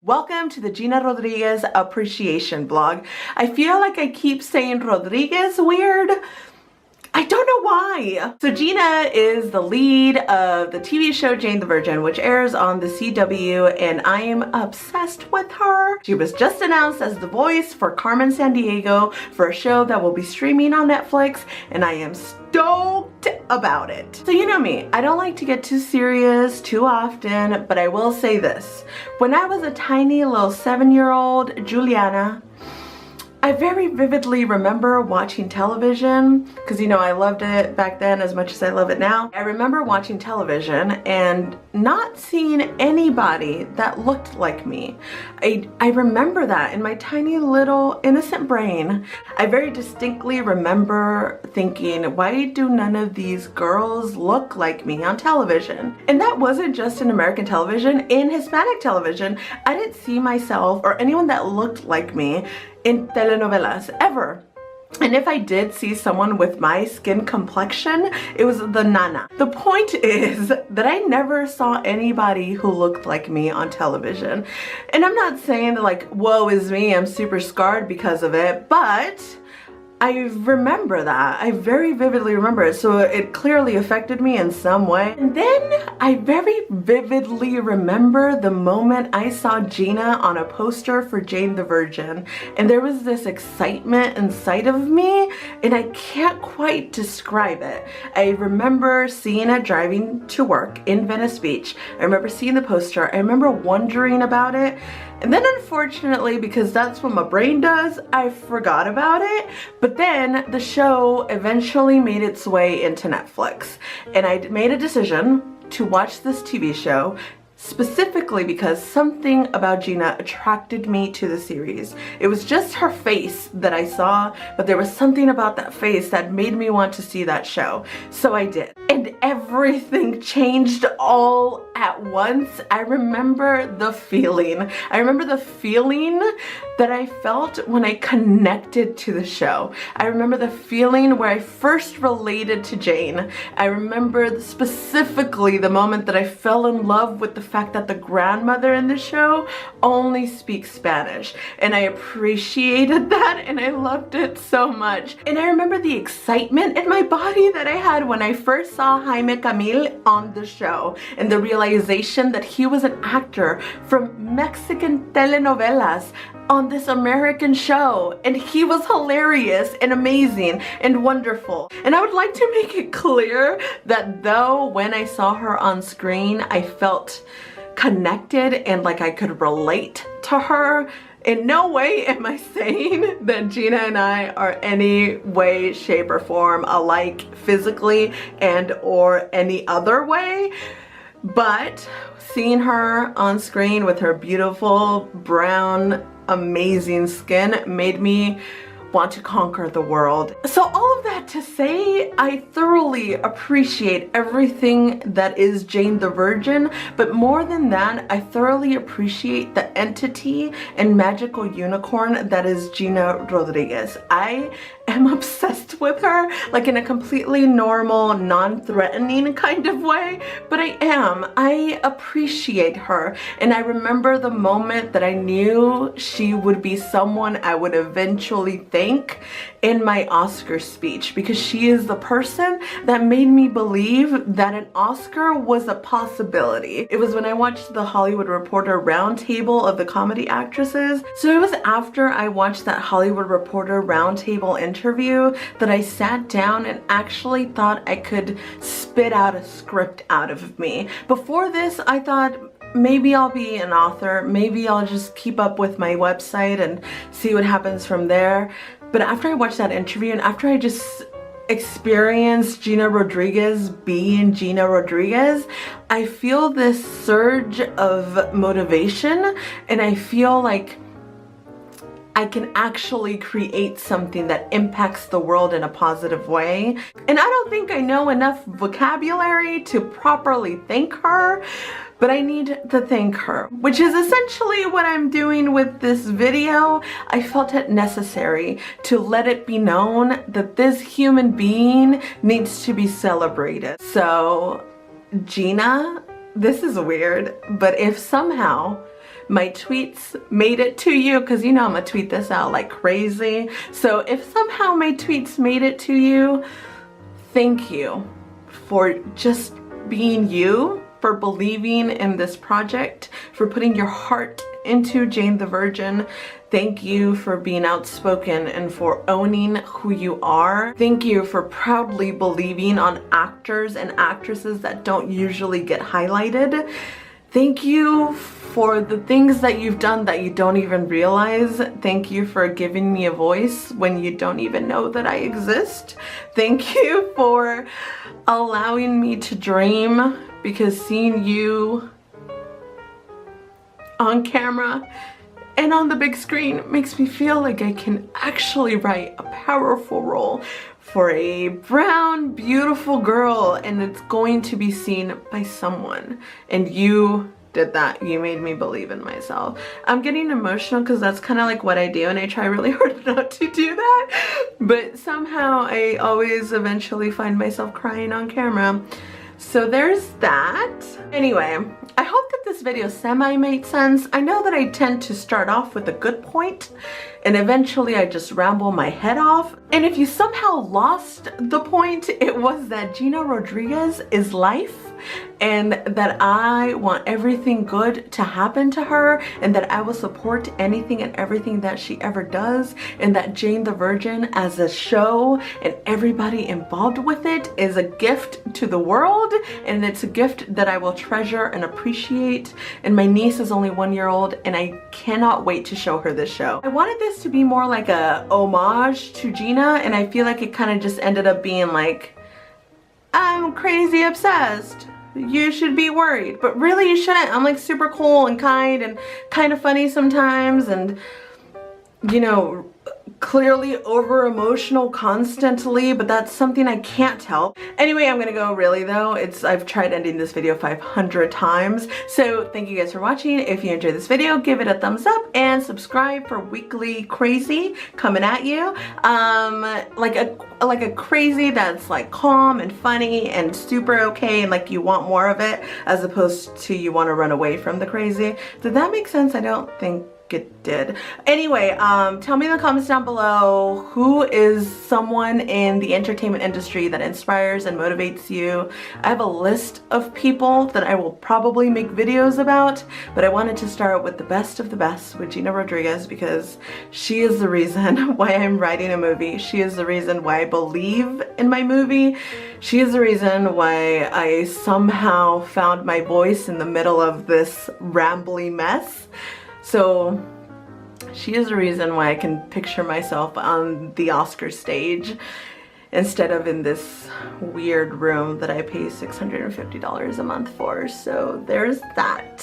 Welcome to the Gina Rodriguez Appreciation Blog. I feel like I keep saying Rodriguez weird. I don't know why. So Gina is the lead of the TV show Jane the Virgin, which airs on the CW, and I am obsessed with her. She was just announced as the voice for Carmen Sandiego for a show that will be streaming on Netflix, and I am stoked about it. So you know me, I don't like to get too serious too often, but I will say this. When I was a tiny little 7-year-old Juliana, I very vividly remember watching television because, you know, I loved it back then as much as I love it now. I remember watching television and not seeing anybody that looked like me. I remember that in my tiny little innocent brain. I very distinctly remember thinking, why do none of these girls look like me on television? And that wasn't just in American television. In Hispanic television, I didn't see myself or anyone that looked like me in telenovelas ever. And if I did see someone with my skin complexion, it was the nana. The point is that I never saw anybody who looked like me on television. And I'm not saying that like, woe is me, I'm super scarred because of it, but I remember that. I very vividly remember it, so it clearly affected me in some way. And then I very vividly remember the moment I saw Gina on a poster for Jane the Virgin, and there was this excitement inside of me, and I can't quite describe it. I remember seeing it driving to work in Venice Beach. I remember seeing the poster. I remember wondering about it. And then unfortunately, because that's what my brain does, I forgot about it. But then the show eventually made its way into Netflix. And I made a decision to watch this TV show specifically because something about Gina attracted me to the series. It was just her face that I saw, but there was something about that face that made me want to see that show. So I did. And everything changed all at once. I remember the feeling. I remember the feeling that I felt when I connected to the show. I remember the feeling where I first related to Jane. I remember specifically the moment that I fell in love with the fact that the grandmother in the show only speaks Spanish. And I appreciated that and I loved it so much. And I remember the excitement in my body that I had when I first saw Jaime Camil on the show and the realization that he was an actor from Mexican telenovelas on this American show, and he was hilarious and amazing and wonderful. And I would like to make it clear that though when I saw her on screen I felt connected and like I could relate to her, in no way am I saying that Gina and I are any way, shape, or form alike physically and or any other way. But seeing her on screen with her beautiful brown amazing skin made me want to conquer the world. So all of that to say, I thoroughly appreciate everything that is Jane the Virgin, but more than that, I thoroughly appreciate the entity and magical unicorn that is Gina Rodriguez. I am obsessed with her, like in a completely normal, non-threatening kind of way, but I am. I appreciate her, and I remember the moment that I knew she would be someone I would eventually thank in my Oscar speech, because she is the person that made me believe that an Oscar was a possibility. It was when I watched the Hollywood Reporter roundtable of the comedy actresses. So it was after I watched that Hollywood Reporter roundtable interview that I sat down and actually thought I could spit out a script out of me. Before this, I thought, maybe I'll be an author, maybe I'll just keep up with my website and see what happens from there. But after I watched that interview and after I just experienced Gina Rodriguez being Gina Rodriguez, I feel this surge of motivation, and I feel like I can actually create something that impacts the world in a positive way. And I don't think I know enough vocabulary to properly thank her, but I need to thank her, which is essentially what I'm doing with this video. I felt it necessary to let it be known that this human being needs to be celebrated. So, Gina, this is weird, but if somehow my tweets made it to you, because you know I'm gonna tweet this out like crazy. So if somehow my tweets made it to you, thank you for just being you, for believing in this project, for putting your heart into Jane the Virgin. Thank you for being outspoken and for owning who you are. Thank you for proudly believing on actors and actresses that don't usually get highlighted. Thank you for the things that you've done that you don't even realize. Thank you for giving me a voice when you don't even know that I exist. Thank you for allowing me to dream, because seeing you on camera and on the big screen makes me feel like I can actually write a powerful role for a brown, beautiful girl, and it's going to be seen by someone. And you did that. You made me believe in myself. I'm getting emotional because that's kind of like what I do, and I try really hard not to do that, but somehow I always eventually find myself crying on camera. So there's that. Anyway, I hope that this video semi-made sense. I know that I tend to start off with a good point and eventually I just ramble my head off. And if you somehow lost the point, it was that Gina Rodriguez is life, and that I want everything good to happen to her, and that I will support anything and everything that she ever does, and that Jane the Virgin as a show and everybody involved with it is a gift to the world, and it's a gift that I will treasure and appreciate. And my niece is only 1 year old, and I cannot wait to show her this show. I wanted this to be more like a homage to Gina, and I feel like it kind of just ended up being like, I'm crazy obsessed, you should be worried, but really you shouldn't. I'm like super cool and kind of funny sometimes, and you know, clearly over emotional constantly, but that's something I can't help. Anyway, I'm gonna go really though. I've tried ending this video 500 times. So thank you guys for watching. If you enjoyed this video, give it a thumbs up and subscribe for weekly crazy coming at you. Like a crazy that's like calm and funny and super okay, and like you want more of it, as opposed to you want to run away from the crazy. Did that make sense? I don't think it did. Anyway, tell me in the comments down below, who is someone in the entertainment industry that inspires and motivates you? I have a list of people that I will probably make videos about, but I wanted to start with the best of the best with Gina Rodriguez, because she is the reason why I'm writing a movie. She is the reason why I believe in my movie. She is the reason why I somehow found my voice in the middle of this rambly mess. So she is the reason why I can picture myself on the Oscar stage instead of in this weird room that I pay $650 a month for. So there's that.